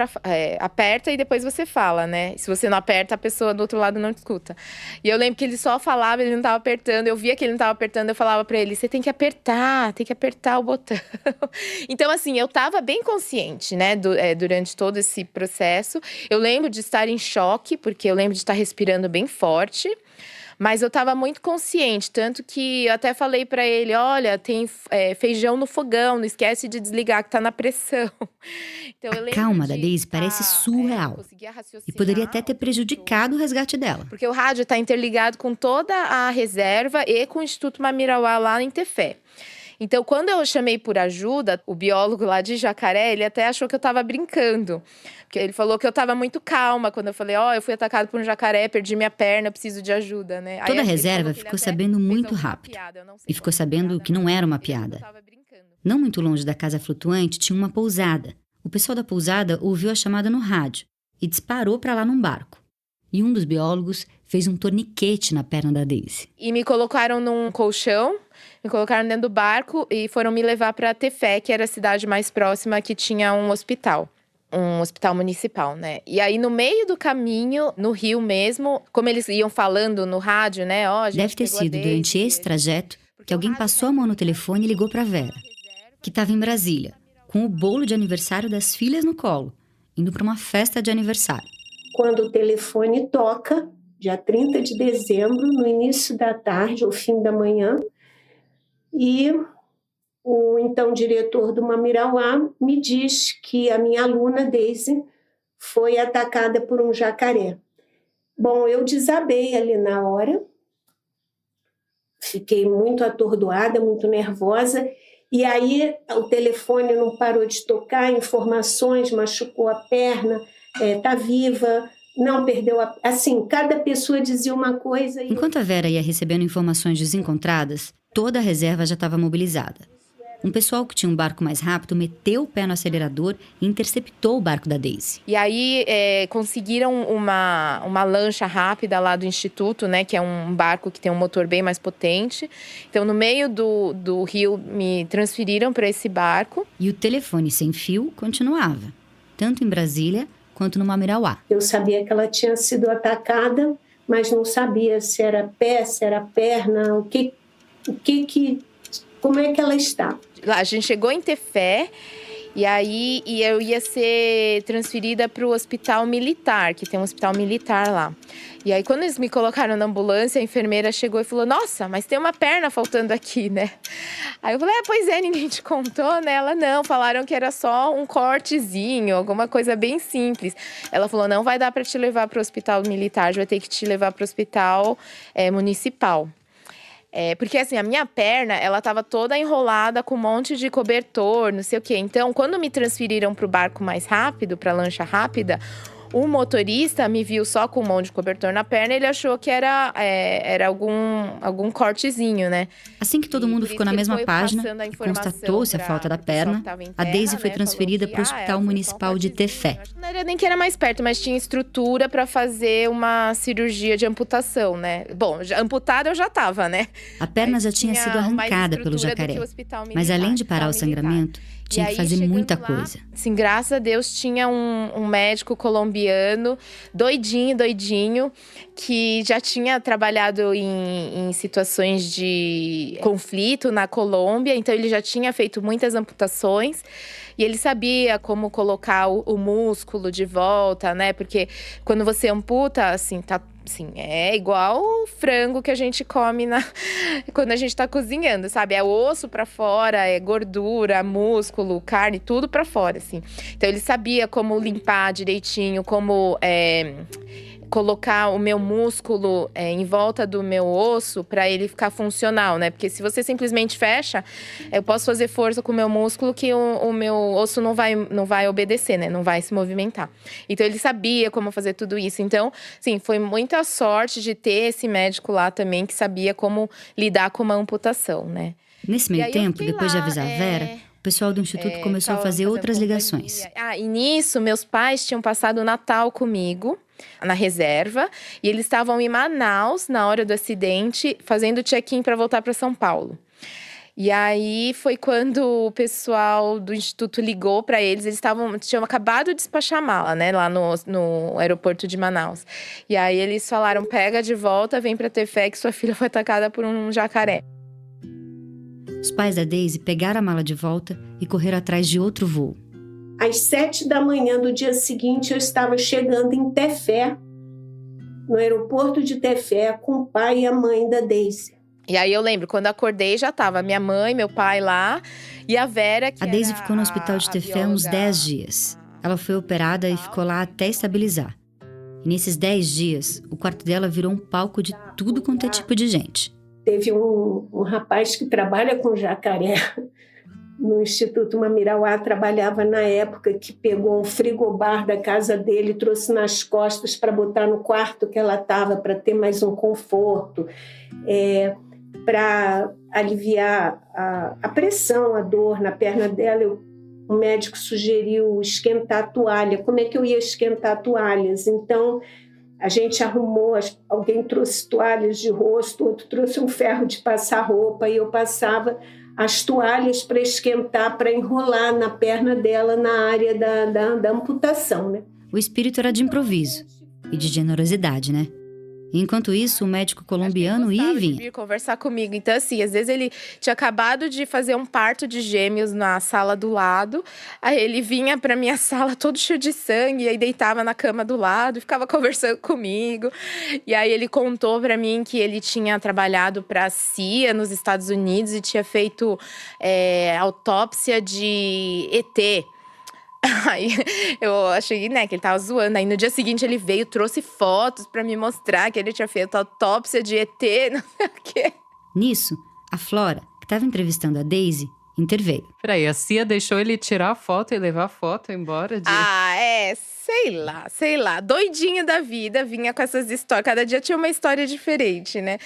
aperta e depois você fala, né? Se você não aperta, a pessoa do outro lado não te escuta. E eu lembro que ele só falava, ele não tava apertando. Eu via que ele não tava apertando, eu falava pra ele, você tem que apertar o botão. Então, assim, eu tava bem consciente, né? Durante todo esse processo. Eu lembro de estar em choque, porque eu lembro de estar respirando bem forte. Mas eu tava muito consciente, tanto que eu até falei pra ele, olha, tem feijão no fogão, não esquece de desligar que tá na pressão. Então, A calma da Daisy parece surreal e poderia até ter prejudicado o resgate dela. Porque o rádio tá interligado com toda a reserva e com o Instituto Mamirauá lá em Tefé. Então, quando eu chamei por ajuda, o biólogo lá de Jacaré, ele até achou que eu tava brincando. Porque ele falou que eu tava muito calma quando eu falei, eu fui atacado por um jacaré, perdi minha perna, eu preciso de ajuda, né? Toda a reserva ficou sabendo muito rápido. E ficou sabendo que não era uma piada. Não muito longe da casa flutuante tinha uma pousada. O pessoal da pousada ouviu a chamada no rádio e disparou para lá num barco. E um dos biólogos fez um torniquete na perna da Daisy. E me colocaram num colchão, me colocaram dentro do barco e foram me levar para Tefé, que era a cidade mais próxima que tinha um hospital municipal, né? E aí, no meio do caminho, no Rio mesmo, como eles iam falando no rádio, né? Deve ter sido durante esse trajeto que alguém passou a mão no telefone e ligou para Vera, que estava em Brasília, com o bolo de aniversário das filhas no colo, indo para uma festa de aniversário. Quando o telefone toca, dia 30 de dezembro, no início da tarde ou fim da manhã, e o então diretor do Mamirauá me diz que a minha aluna, Daisy, foi atacada por um jacaré. Bom, eu desabei ali na hora, fiquei muito atordoada, muito nervosa, e aí o telefone não parou de tocar, informações, machucou a perna, tá viva, não perdeu a... Assim, cada pessoa dizia uma coisa... Enquanto a Vera ia recebendo informações desencontradas, toda a reserva já estava mobilizada. Um pessoal que tinha um barco mais rápido meteu o pé no acelerador e interceptou o barco da Daisy. E aí conseguiram uma lancha rápida lá do Instituto, né? Que é um barco que tem um motor bem mais potente. Então, no meio do rio, me transferiram para esse barco. E o telefone sem fio continuava, tanto em Brasília quanto no Mamirauá. Eu sabia que ela tinha sido atacada, mas não sabia se era pé, se era perna, como é que ela está. A gente chegou em Tefé e aí eu ia ser transferida para o hospital militar, que tem um hospital militar lá. E aí, quando eles me colocaram na ambulância, a enfermeira chegou e falou, nossa, mas tem uma perna faltando aqui, né? Aí eu falei, pois é, ninguém te contou, né? Ela, não, falaram que era só um cortezinho, alguma coisa bem simples. Ela falou, não vai dar para te levar para o hospital militar, vai ter que te levar para o hospital municipal. Porque, assim, a minha perna, ela tava toda enrolada com um monte de cobertor, não sei o quê. Então, quando me transferiram pro barco mais rápido, pra lancha rápida, o motorista me viu só com um monte de cobertor na perna e ele achou que era algum cortezinho, né? Assim que todo mundo ficou na mesma página e constatou-se a falta da perna, a Daisy foi transferida para o Hospital Municipal de Tefé. Não era nem que era mais perto, mas tinha estrutura para fazer uma cirurgia de amputação, né? Bom, amputada eu já tava, né? A perna já tinha sido arrancada pelo jacaré, mas além de parar o sangramento, tinha que fazer muita coisa. Sim, graças a Deus tinha um médico colombiano, doidinho, que já tinha trabalhado em situações de conflito na Colômbia, então ele já tinha feito muitas amputações. E ele sabia como colocar o músculo de volta, né? Porque quando você amputa, assim, é igual o frango que a gente come quando a gente tá cozinhando, sabe? É osso pra fora, é gordura, músculo, carne, tudo pra fora, assim. Então, ele sabia como limpar direitinho, como colocar o meu músculo em volta do meu osso para ele ficar funcional, né? Porque se você simplesmente fecha, eu posso fazer força com o meu músculo que o meu osso não vai obedecer, né? Não vai se movimentar. Então ele sabia como fazer tudo isso. Então, sim, foi muita sorte de ter esse médico lá também que sabia como lidar com uma amputação, né? Nesse meio tempo, depois de avisar a Vera, o pessoal do Instituto começou a fazer outras ligações. E nisso, meus pais tinham passado o Natal comigo, na reserva. E eles estavam em Manaus, na hora do acidente, fazendo check-in para voltar para São Paulo. E aí, foi quando o pessoal do Instituto ligou para eles. Eles tinham acabado de despachar a mala, né? Lá no aeroporto de Manaus. E aí, eles falaram, pega de volta, vem para ter fé que sua filha foi atacada por um jacaré. Os pais da Daisy pegaram a mala de volta e correram atrás de outro voo. Às 7 da manhã do dia seguinte, eu estava chegando em Tefé, no aeroporto de Tefé, com o pai e a mãe da Daisy. E aí eu lembro, quando eu acordei, já tava minha mãe, meu pai lá e a Vera, que A Daisy ficou no hospital de Tefé uns 10 dias. Ela foi operada e ficou lá até estabilizar. E nesses 10 dias, o quarto dela virou um palco de tudo quanto é tipo de gente. Teve um rapaz que trabalha com jacaré no Instituto Mamirauá, trabalhava na época, que pegou um frigobar da casa dele e trouxe nas costas para botar no quarto que ela estava, para ter mais um conforto, para aliviar a pressão, a dor na perna dela. O médico sugeriu esquentar a toalha. Como é que eu ia esquentar toalhas? Então, a gente arrumou, alguém trouxe toalhas de rosto, outro trouxe um ferro de passar roupa e eu passava as toalhas para esquentar, para enrolar na perna dela na área da amputação, né? O espírito era de improviso e de generosidade, né? Enquanto isso, o médico colombiano ia e vinha. Vir conversar comigo. Então, assim, às vezes ele tinha acabado de fazer um parto de gêmeos na sala do lado. Aí ele vinha pra minha sala todo cheio de sangue, e aí deitava na cama do lado e ficava conversando comigo. E aí ele contou pra mim que ele tinha trabalhado pra CIA nos Estados Unidos e tinha feito autópsia de ET. Aí eu achei, né, que ele tava zoando. Aí no dia seguinte ele veio, trouxe fotos pra me mostrar que ele tinha feito autópsia de ET, não sei o quê. Nisso, a Flora, que estava entrevistando a Daisy, interveio. Peraí, a Cia deixou ele tirar a foto e levar a foto embora de… Sei lá. Doidinho da vida, vinha com essas histórias. Cada dia tinha uma história diferente, né?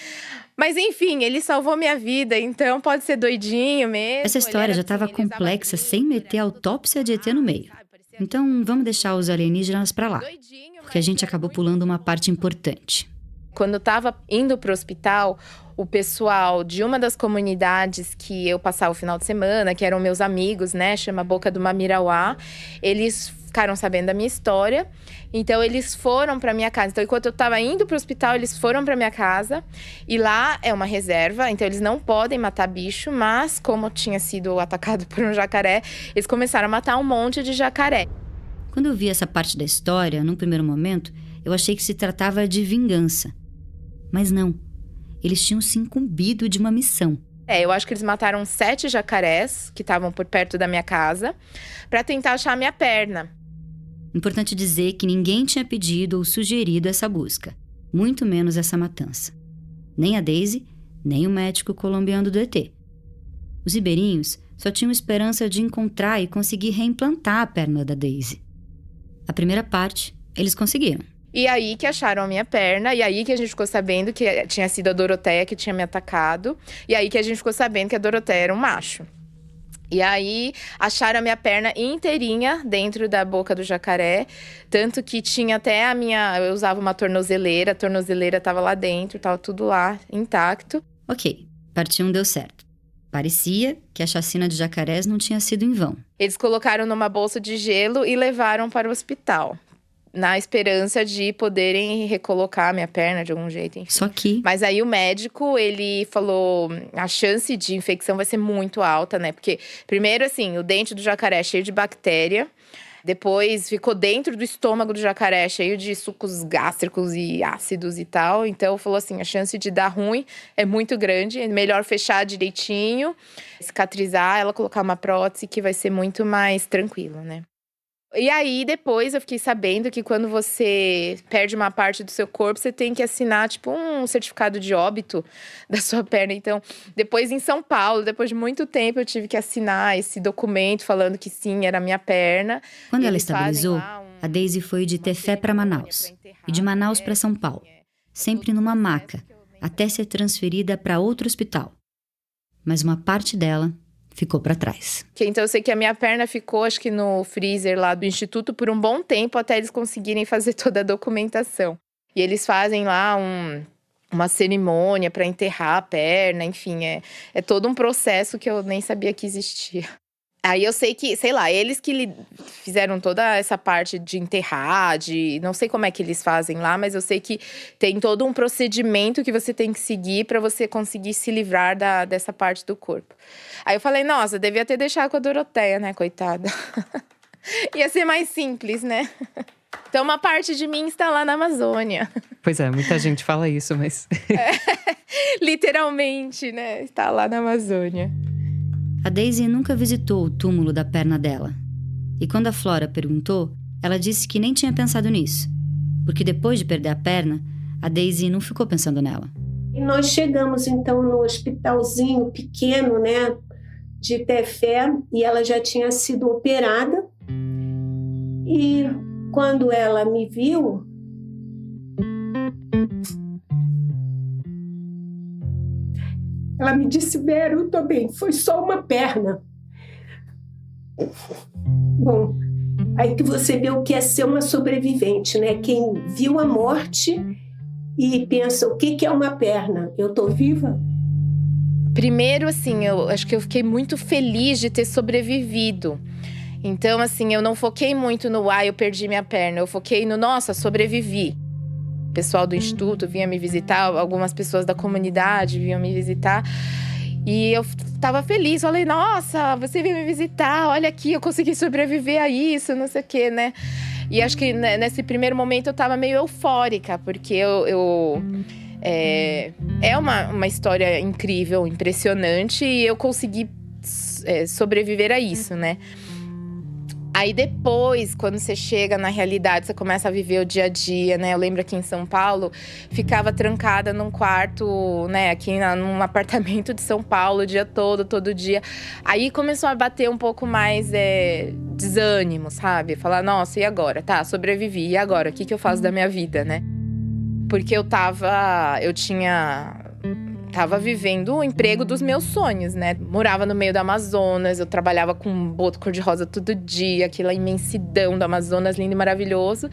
Mas enfim, ele salvou minha vida, então pode ser doidinho mesmo. Essa história já estava complexa sem meter a autópsia de ET no meio. Então, vamos deixar os alienígenas pra lá, porque a gente acabou pulando uma parte importante. Quando eu tava indo pro hospital, o pessoal de uma das comunidades que eu passava o final de semana, que eram meus amigos, né, chama Boca do Mamirauá, eles ficaram sabendo da minha história, então eles foram pra minha casa. Então, enquanto eu tava indo pro hospital, eles foram pra minha casa, e lá é uma reserva, então eles não podem matar bicho, mas como eu tinha sido atacado por um jacaré, eles começaram a matar um monte de jacaré. Quando eu vi essa parte da história, num primeiro momento, eu achei que se tratava de vingança. Mas não, eles tinham se incumbido de uma missão. Eu acho que eles mataram 7 jacarés, que estavam por perto da minha casa, pra tentar achar a minha perna. Importante dizer que ninguém tinha pedido ou sugerido essa busca, muito menos essa matança. Nem a Daisy, nem o médico colombiano do ET. Os ribeirinhos só tinham esperança de encontrar e conseguir reimplantar a perna da Daisy. A primeira parte, eles conseguiram. E aí que acharam a minha perna, e aí que a gente ficou sabendo que tinha sido a Doroteia que tinha me atacado. E aí que a gente ficou sabendo que a Doroteia era um macho. E aí, acharam a minha perna inteirinha dentro da boca do jacaré. Tanto que tinha até eu usava uma tornozeleira, a tornozeleira tava lá dentro, tava tudo lá, intacto. Ok, parte 1 deu certo. Parecia que a chacina de jacarés não tinha sido em vão. Eles colocaram numa bolsa de gelo e levaram para o hospital, na esperança de poderem recolocar a minha perna de algum jeito, enfim. Só que… Mas aí o médico, ele falou, a chance de infecção vai ser muito alta, né? Porque, primeiro, assim, o dente do jacaré é cheio de bactéria. Depois, ficou dentro do estômago do jacaré, cheio de sucos gástricos e ácidos e tal. Então, falou assim, a chance de dar ruim é muito grande. É melhor fechar direitinho, cicatrizar, ela colocar uma prótese, que vai ser muito mais tranquilo, né? E aí, depois eu fiquei sabendo que quando você perde uma parte do seu corpo, você tem que assinar, tipo, um certificado de óbito da sua perna. Então, depois em São Paulo, depois de muito tempo, eu tive que assinar esse documento falando que sim, era a minha perna. Quando E ela eles fazem estabilizou, lá a Daisy foi de uma Tefé para cerimônia Manaus pra enterrar e de a Manaus para perna, São Paulo, enfim, sempre todo um numa processo maca, que eu nem até ser transferida para outro hospital. Mas uma parte dela ficou para trás. Então eu sei que a minha perna ficou, acho que no freezer lá do instituto por um bom tempo, até eles conseguirem fazer toda a documentação. E eles fazem lá uma cerimônia para enterrar a perna, enfim, é todo um processo que eu nem sabia que existia. Aí eu sei que, sei lá, eles que fizeram toda essa parte de enterrar, não sei como é que eles fazem lá, mas eu sei que tem todo um procedimento que você tem que seguir para você conseguir se livrar dessa parte do corpo. Aí eu falei, nossa, devia ter deixado com a Doroteia, né, coitada. Ia ser mais simples, né? Então uma parte de mim está lá na Amazônia. Pois é, muita gente fala isso, mas… Literalmente, né, está lá na Amazônia. A Daisy nunca visitou o túmulo da perna dela. E quando a Flora perguntou, ela disse que nem tinha pensado nisso. Porque depois de perder a perna, a Daisy não ficou pensando nela. E nós chegamos, então, no hospitalzinho pequeno, né, de Tefé, e ela já tinha sido operada. E quando ela me viu, ela me disse, Vera, eu tô bem, foi só uma perna. Bom, aí que você vê o que é ser uma sobrevivente, né? Quem viu a morte e pensa, o que é uma perna? Eu tô viva? Primeiro, assim, eu acho que eu fiquei muito feliz de ter sobrevivido. Então, assim, eu não foquei muito no eu perdi minha perna. Eu foquei no, nossa, sobrevivi. O pessoal do instituto vinha me visitar, algumas pessoas da comunidade vinham me visitar. E eu tava feliz, falei, nossa, você veio me visitar, olha aqui, eu consegui sobreviver a isso, não sei o quê, né? E acho que nesse primeiro momento eu tava meio eufórica, porque é uma história incrível, impressionante, e eu consegui sobreviver a isso, né? Aí depois, quando você chega na realidade, você começa a viver o dia a dia, né? Eu lembro aqui em São Paulo, ficava trancada num quarto, né? Aqui num apartamento de São Paulo o dia todo dia. Aí começou a bater um pouco mais desânimo, sabe? Falar, nossa, e agora? Tá, sobrevivi, e agora? O que eu faço da minha vida, né? Porque eu tava vivendo o emprego dos meus sonhos, né? Morava no meio do Amazonas, eu trabalhava com boto cor-de-rosa todo dia, aquela imensidão do Amazonas, lindo e maravilhoso.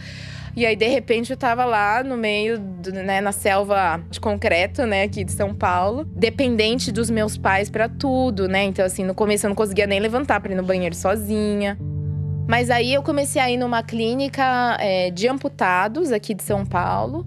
E aí, de repente, eu tava lá no meio, né, na selva de concreto, né, aqui de São Paulo. Dependente dos meus pais pra tudo, né? Então, assim, no começo eu não conseguia nem levantar pra ir no banheiro sozinha. Mas aí eu comecei a ir numa clínica de amputados aqui de São Paulo.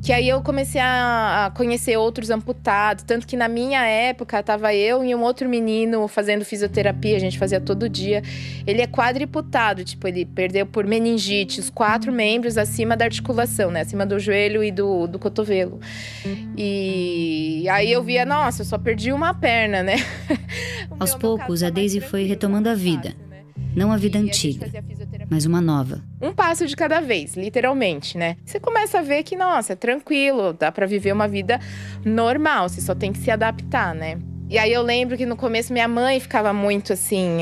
Que aí eu comecei a conhecer outros amputados. Tanto que na minha época, tava eu e um outro menino fazendo fisioterapia. A gente fazia todo dia. Ele é quadriputado, tipo, ele perdeu por meningite os 4 membros acima da articulação, né? Acima do joelho e do cotovelo. E aí eu via, nossa, eu só perdi uma perna, né? Aos poucos, a Daisy foi retomando a vida. Não a vida antiga, mas uma nova. Um passo de cada vez, literalmente, né? Você começa a ver que, nossa, é tranquilo, dá pra viver uma vida normal, você só tem que se adaptar, né? E aí eu lembro que no começo minha mãe ficava muito assim,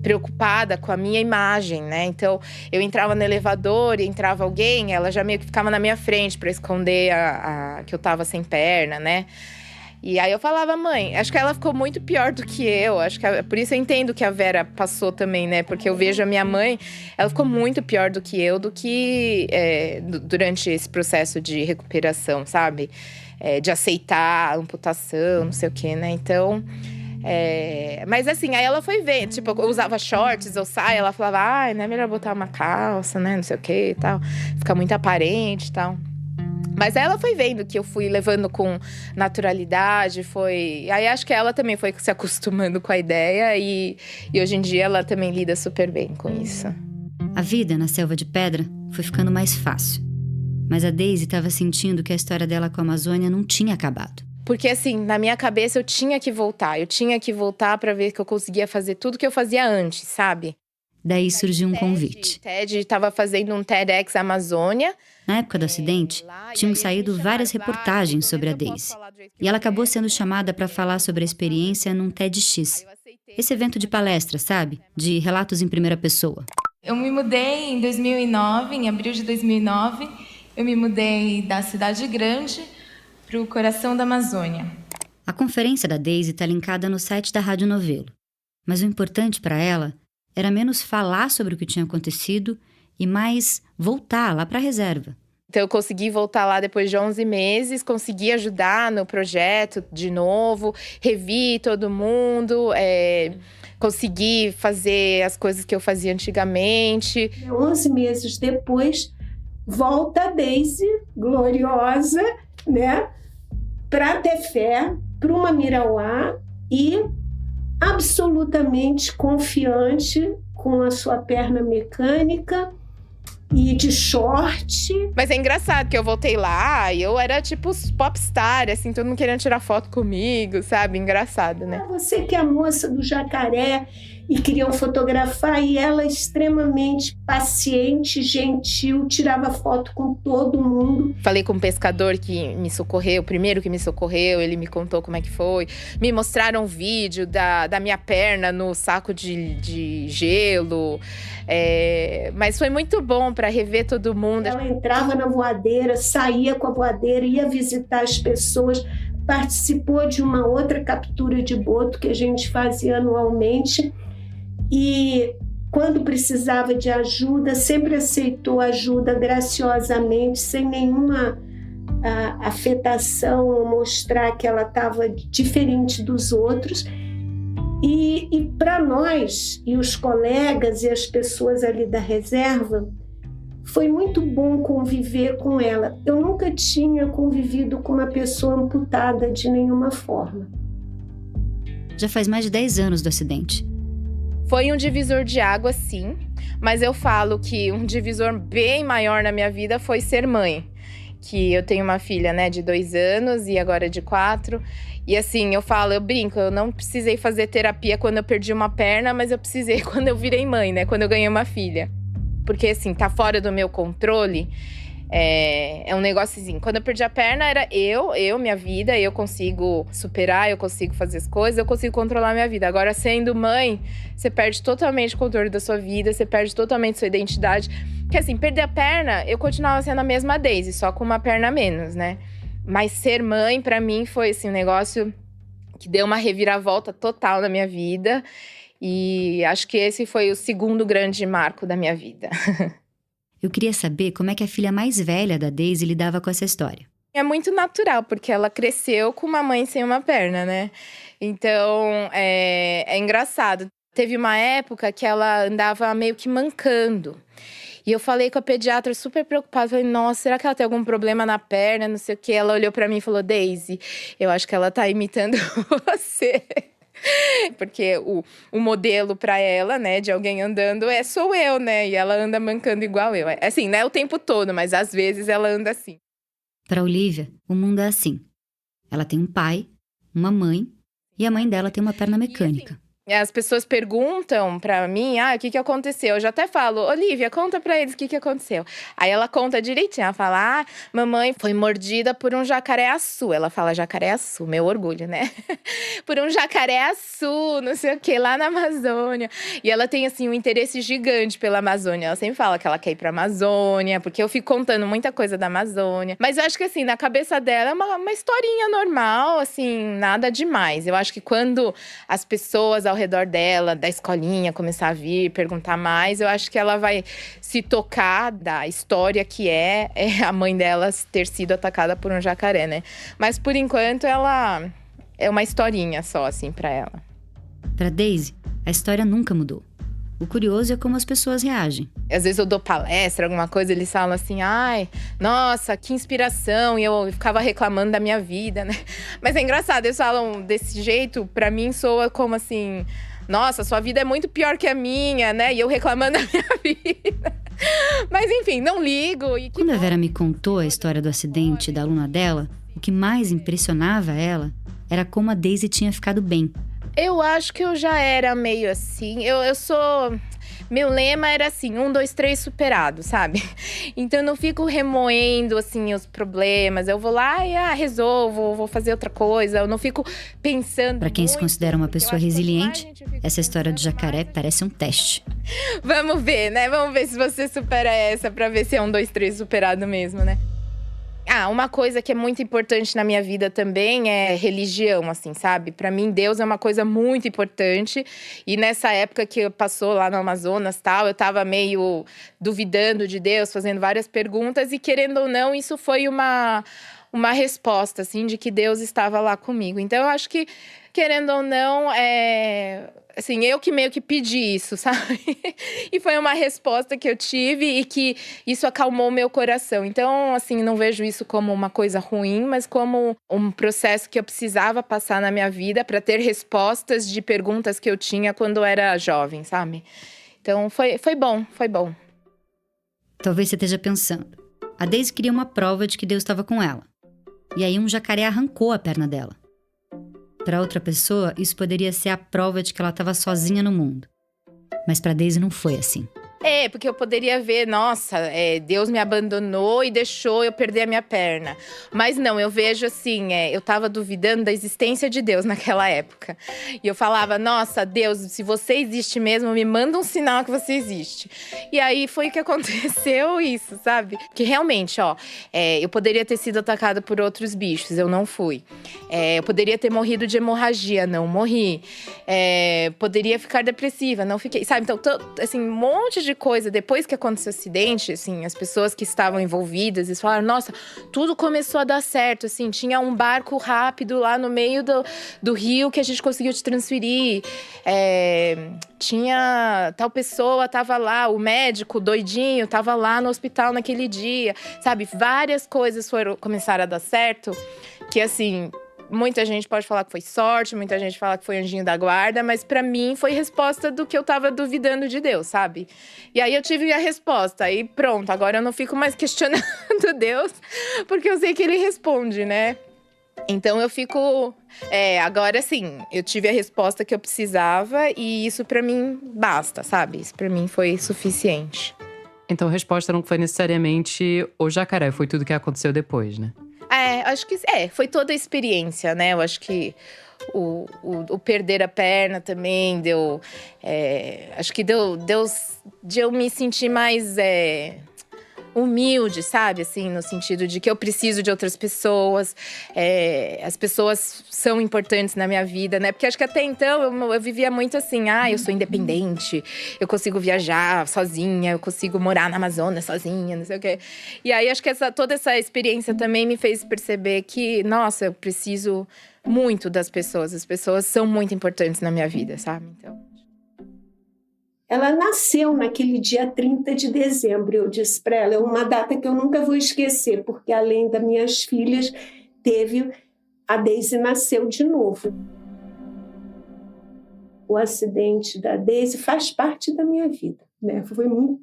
preocupada com a minha imagem, né? Então, eu entrava no elevador e entrava alguém, ela já meio que ficava na minha frente pra esconder que eu tava sem perna, né? E aí eu falava, mãe, acho que ela ficou muito pior do que eu. Acho que por isso eu entendo que a Vera passou também, né? Porque eu vejo a minha mãe, ela ficou muito pior do que eu, durante esse processo de recuperação, sabe? De aceitar a amputação, não sei o quê, né? Então, mas assim, aí ela foi ver, tipo, eu usava shorts ou saia, ela falava, ai, não é melhor botar uma calça, né? Não sei o quê e tal. Fica muito aparente e tal. Mas ela foi vendo que eu fui levando com naturalidade, Aí acho que ela também foi se acostumando com a ideia e hoje em dia ela também lida super bem com isso. A vida na selva de pedra foi ficando mais fácil. Mas a Daisy estava sentindo que a história dela com a Amazônia não tinha acabado. Porque assim, na minha cabeça eu tinha que voltar pra ver que eu conseguia fazer tudo que eu fazia antes, sabe? Daí surgiu um convite. TED estava fazendo um TEDx Amazônia. Na época do acidente, tinham saído várias reportagens sobre a Daisy. E ela acabou sendo chamada para falar sobre a experiência num TEDx. Esse evento de palestra, sabe? De relatos em primeira pessoa. Eu me mudei em 2009, em abril de 2009. Eu me mudei da cidade grande para o coração da Amazônia. A conferência da Daisy está linkada no site da Rádio Novelo. Mas o importante para ela era menos falar sobre o que tinha acontecido e mais voltar lá para a reserva. Então eu consegui voltar lá depois de 11 meses, consegui ajudar no projeto de novo, revi todo mundo, consegui fazer as coisas que eu fazia antigamente. 11 meses depois, volta a Daisy, gloriosa, né, para Tefé, para uma Mirauá e absolutamente confiante com a sua perna mecânica e de short. Mas é engraçado que eu voltei lá e eu era tipo popstar, assim, todo mundo querendo tirar foto comigo, sabe? Engraçado, né? Você que é a moça do jacaré e queriam fotografar, e ela extremamente paciente, gentil, tirava foto com todo mundo. Falei com um pescador que me socorreu, o primeiro que me socorreu, ele me contou como é que foi. Me mostraram um vídeo da minha perna no saco de gelo. Mas foi muito bom para rever todo mundo. Ela entrava na voadeira, saía com a voadeira, ia visitar as pessoas, participou de uma outra captura de boto que a gente fazia anualmente. E quando precisava de ajuda, sempre aceitou ajuda graciosamente, sem nenhuma afetação ou mostrar que ela estava diferente dos outros. E para nós, e os colegas e as pessoas ali da reserva, foi muito bom conviver com ela. Eu nunca tinha convivido com uma pessoa amputada de nenhuma forma. Já faz mais de 10 anos do acidente. Foi um divisor de água, sim, mas eu falo que um divisor bem maior na minha vida foi ser mãe. Que eu tenho uma filha, né, de 2 anos e agora de 4. E assim, eu brinco, eu não precisei fazer terapia quando eu perdi uma perna, mas eu precisei quando eu virei mãe, né, quando eu ganhei uma filha. Porque assim, tá fora do meu controle. É um negócio assim, quando eu perdi a perna era minha vida, eu consigo superar, eu consigo fazer as coisas, eu consigo controlar a minha vida. Agora, sendo mãe, você perde totalmente o controle da sua vida, você perde totalmente sua identidade. Porque assim, perder a perna, eu continuava sendo a mesma Daisy, só com uma perna a menos, né? Mas ser mãe, pra mim, foi assim, um negócio que deu uma reviravolta total na minha vida. E acho que esse foi o segundo grande marco da minha vida. Eu queria saber como é que a filha mais velha da Daisy lidava com essa história. É muito natural, porque ela cresceu com uma mãe sem uma perna, né? Então, é engraçado. Teve uma época que ela andava meio que mancando. E eu falei com a pediatra super preocupada. Falei, nossa, será que ela tem algum problema na perna? Não sei o quê. Ela olhou pra mim e falou, Daisy, eu acho que ela tá imitando você. Porque o modelo pra ela, né, de alguém andando sou eu, né? E ela anda mancando igual eu. Assim, não é o tempo todo, mas às vezes ela anda assim. Para Olivia, o mundo é assim. Ela tem um pai, uma mãe, e a mãe dela tem uma perna mecânica. As pessoas perguntam pra mim, o que aconteceu? Eu já até falo, Olivia, conta pra eles o que aconteceu. Aí ela conta direitinho, ela fala, mamãe foi mordida por um jacaré-açu. Ela fala jacaré-açu, meu orgulho, né? Por um jacaré-açu, não sei o que, lá na Amazônia. E ela tem, assim, um interesse gigante pela Amazônia. Ela sempre fala que ela quer ir pra Amazônia, porque eu fico contando muita coisa da Amazônia. Mas eu acho que, assim, na cabeça dela é uma historinha normal, assim, nada demais. Eu acho que quando as pessoas ao redor dela, da escolinha, começar a vir, perguntar mais, eu acho que ela vai se tocar da história que é a mãe dela ter sido atacada por um jacaré, né? Mas, por enquanto, ela é uma historinha só, assim, pra ela. Pra Daisy, a história nunca mudou. O curioso é como as pessoas reagem. Às vezes eu dou palestra, alguma coisa, eles falam assim, nossa, que inspiração, e eu ficava reclamando da minha vida, né? Mas é engraçado, eles falam desse jeito, pra mim soa como assim, nossa, sua vida é muito pior que a minha, né? E eu reclamando da minha vida. Mas enfim, não ligo. Quando a Vera me contou a história do acidente da aluna dela, o que mais impressionava ela era como a Daisy tinha ficado bem. Eu acho que eu já era meio assim. Eu sou... Meu lema era assim, 1, 2, 3, superado, sabe? Então eu não fico remoendo, assim, os problemas. Eu vou lá e resolvo, vou fazer outra coisa. Eu não fico pensando Para quem se considera uma pessoa resiliente, essa história do jacaré pensando... parece um teste. Vamos ver, né? Vamos ver se você supera essa, pra ver se é 1, 2, 3 superado mesmo, né? Uma coisa que é muito importante na minha vida também é religião, assim, sabe? Pra mim, Deus é uma coisa muito importante. E nessa época que passou lá no Amazonas, tal, eu tava meio duvidando de Deus, fazendo várias perguntas. E querendo ou não, isso foi uma resposta, assim, de que Deus estava lá comigo. Então, eu acho que, querendo ou não, assim, eu que meio que pedi isso, sabe? E foi uma resposta que eu tive e que isso acalmou meu coração. Então, assim, não vejo isso como uma coisa ruim, mas como um processo que eu precisava passar na minha vida para ter respostas de perguntas que eu tinha quando eu era jovem, sabe? Então, foi bom, foi bom. Talvez você esteja pensando, a Daisy queria uma prova de que Deus estava com ela. E aí um jacaré arrancou a perna dela. Para outra pessoa, isso poderia ser a prova de que ela estava sozinha no mundo. Mas para Daisy não foi assim. Porque eu poderia ver, nossa, Deus me abandonou e deixou eu perder a minha perna. Mas não, eu vejo assim, eu tava duvidando da existência de Deus naquela época. E eu falava, nossa, Deus, se você existe mesmo, me manda um sinal que você existe. E aí foi que aconteceu isso, sabe? Que realmente, eu poderia ter sido atacada por outros bichos, eu não fui. Eu poderia ter morrido de hemorragia, não morri. Poderia ficar depressiva, não fiquei, sabe? Então, assim, um monte de coisa. Depois que aconteceu o acidente, assim, as pessoas que estavam envolvidas, eles falaram, nossa, tudo começou a dar certo, assim, tinha um barco rápido lá no meio do rio que a gente conseguiu te transferir, tinha tal pessoa, tava lá, o médico doidinho, tava lá no hospital naquele dia, sabe? Várias coisas começaram a dar certo, que assim... Muita gente pode falar que foi sorte, muita gente fala que foi anjinho da guarda, mas pra mim foi resposta do que eu tava duvidando de Deus, sabe? E aí eu tive a resposta, aí pronto, agora eu não fico mais questionando Deus, porque eu sei que Ele responde, né? Então eu fico... agora sim, eu tive a resposta que eu precisava e isso pra mim basta, sabe? Isso pra mim foi suficiente. Então a resposta não foi necessariamente o jacaré, foi tudo que aconteceu depois, né? Acho que foi toda a experiência, né? Eu acho que o perder a perna também deu… acho que deu de eu me sentir mais… humilde, sabe? Assim, no sentido de que eu preciso de outras pessoas. As pessoas são importantes na minha vida, né? Porque acho que até então eu vivia muito assim, eu sou independente, eu consigo viajar sozinha, eu consigo morar na Amazonas sozinha, não sei o quê. E aí acho que toda essa experiência também me fez perceber que, nossa, eu preciso muito das pessoas. As pessoas são muito importantes na minha vida, sabe? Então… Ela nasceu naquele dia 30 de dezembro, eu disse para ela, é uma data que eu nunca vou esquecer, porque além das minhas filhas, a Daisy nasceu de novo. O acidente da Daisy faz parte da minha vida, né?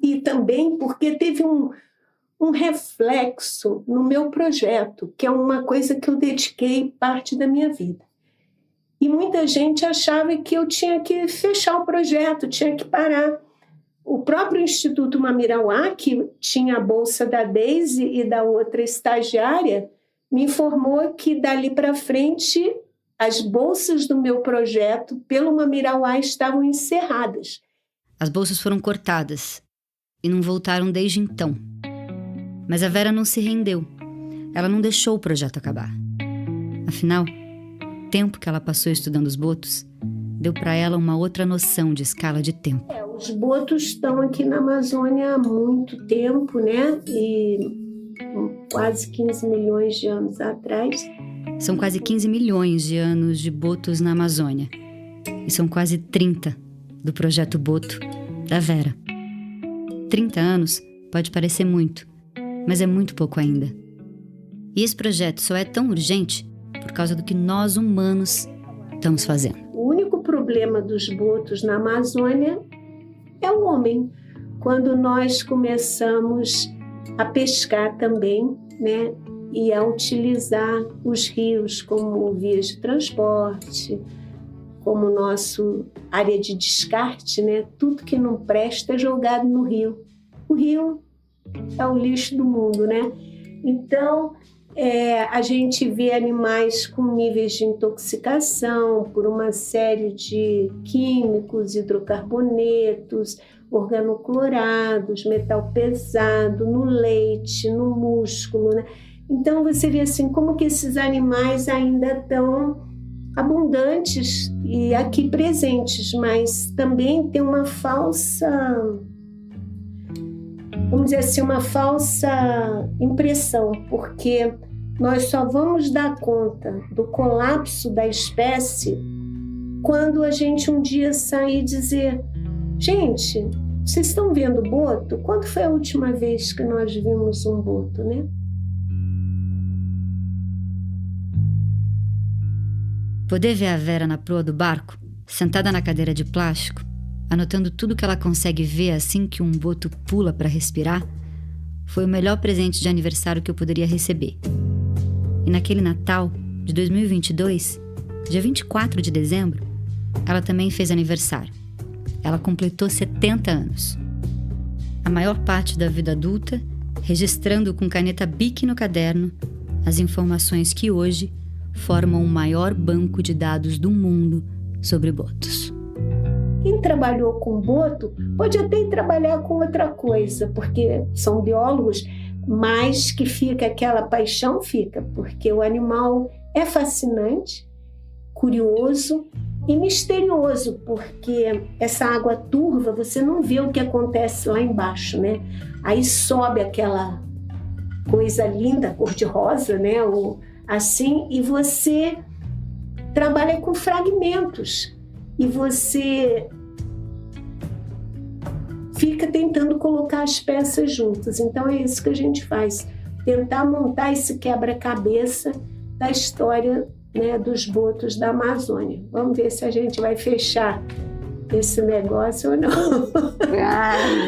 E também porque teve um reflexo no meu projeto, que é uma coisa que eu dediquei parte da minha vida. E muita gente achava que eu tinha que fechar o projeto, tinha que parar. O próprio Instituto Mamirauá, que tinha a bolsa da Daisy e da outra estagiária, me informou que dali para frente as bolsas do meu projeto pelo Mamirauá estavam encerradas. As bolsas foram cortadas e não voltaram desde então. Mas a Vera não se rendeu. Ela não deixou o projeto acabar. Afinal, o tempo que ela passou estudando os botos deu para ela uma outra noção de escala de tempo. Os botos estão aqui na Amazônia há muito tempo, né? E quase 15 milhões de anos atrás. São quase 15 milhões de anos de botos na Amazônia. E são quase 30 do projeto Boto da Vera. 30 anos pode parecer muito, mas é muito pouco ainda. E esse projeto só é tão urgente por causa do que nós humanos estamos fazendo. O único problema dos botos na Amazônia é o homem. Quando nós começamos a pescar também, né, e a utilizar os rios como vias de transporte, como nosso área de descarte, né? Tudo que não presta é jogado no rio. O rio é o lixo do mundo, né? Então, a gente vê animais com níveis de intoxicação por uma série de químicos, hidrocarbonetos, organoclorados, metal pesado no leite, no músculo, né? Então você vê assim como que esses animais ainda estão abundantes e aqui presentes, mas também tem uma falsa, vamos dizer assim, uma falsa impressão, porque nós só vamos dar conta do colapso da espécie quando a gente um dia sair e dizer: gente, vocês estão vendo boto? Quando foi a última vez que nós vimos um boto, né? Poder ver a Vera na proa do barco, sentada na cadeira de plástico, anotando tudo que ela consegue ver assim que um boto pula para respirar, foi o melhor presente de aniversário que eu poderia receber. E naquele Natal de 2022, dia 24 de dezembro, ela também fez aniversário. Ela completou 70 anos. A maior parte da vida adulta, registrando com caneta Bic no caderno as informações que hoje formam o maior banco de dados do mundo sobre botos. Quem trabalhou com boto pode até trabalhar com outra coisa, porque são biólogos, mas que fica aquela paixão, porque o animal é fascinante, curioso e misterioso, porque essa água turva, você não vê o que acontece lá embaixo, né? Aí sobe aquela coisa linda, cor-de-rosa, né? Assim, e você trabalha com fragmentos e você fica tentando colocar as peças juntas. Então é isso que a gente faz, tentar montar esse quebra-cabeça da história, né, dos botos da Amazônia. Vamos ver se a gente vai fechar esse negócio ou não.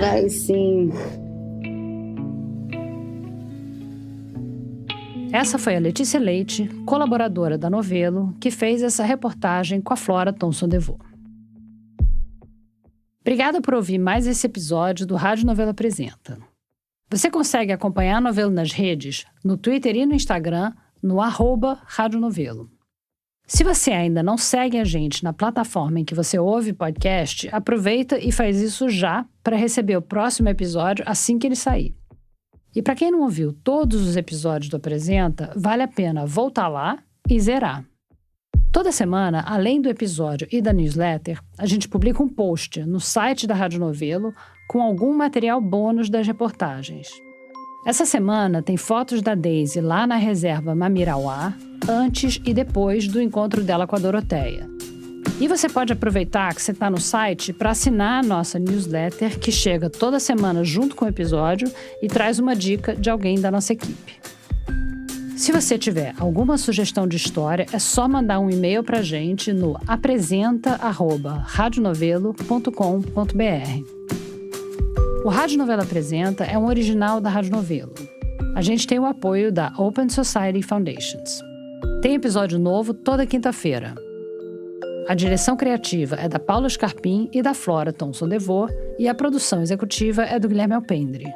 Vai sim. Essa foi a Letícia Leite, colaboradora da Novelo, que fez essa reportagem com a Flora Thomson-DeVoe. Obrigada por ouvir mais esse episódio do Rádio Novelo Apresenta. Você consegue acompanhar a Novelo nas redes, no Twitter e no Instagram, no @Rádio Novelo. Se você ainda não segue a gente na plataforma em que você ouve podcast, aproveita e faz isso já para receber o próximo episódio assim que ele sair. E para quem não ouviu todos os episódios do Apresenta, vale a pena voltar lá e zerar. Toda semana, além do episódio e da newsletter, a gente publica um post no site da Rádio Novelo com algum material bônus das reportagens. Essa semana tem fotos da Daisy lá na reserva Mamirauá, antes e depois do encontro dela com a Doroteia. E você pode aproveitar que você está no site para assinar a nossa newsletter, que chega toda semana junto com o episódio e traz uma dica de alguém da nossa equipe. Se você tiver alguma sugestão de história, é só mandar um e-mail para a gente no apresenta@radionovelo.com.br. O Rádio Novelo Apresenta é um original da Rádio Novelo. A gente tem o apoio da Open Society Foundations. Tem episódio novo toda quinta-feira. A direção criativa é da Paula Scarpim e da Flora Thomson-DeVoe e a produção executiva é do Guilherme Alpendre.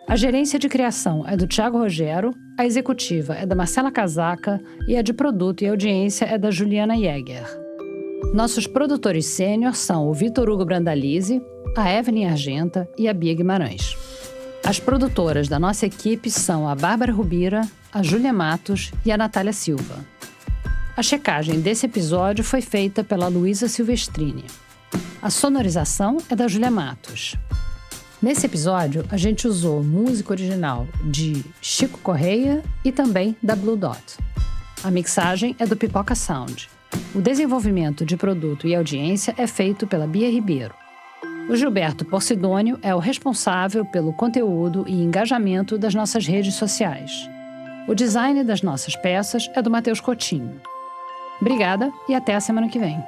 A gerência de criação é do Thiago Rogero, a executiva é da Marcela Casaca e a de produto e audiência é da Juliana Jäger. Nossos produtores sênior são o Vitor Hugo Brandalize, a Evelyn Argenta e a Bia Guimarães. As produtoras da nossa equipe são a Bárbara Rubira, a Júlia Matos e a Natália Silva. A checagem desse episódio foi feita pela Luísa Silvestrini. A sonorização é da Júlia Matos. Nesse episódio, a gente usou música original de Chico Correia e também da Blue Dot. A mixagem é do Pipoca Sound. O desenvolvimento de produto e audiência é feito pela Bia Ribeiro. O Gilberto Porcidônio é o responsável pelo conteúdo e engajamento das nossas redes sociais. O design das nossas peças é do Matheus Coutinho. Obrigada e até a semana que vem.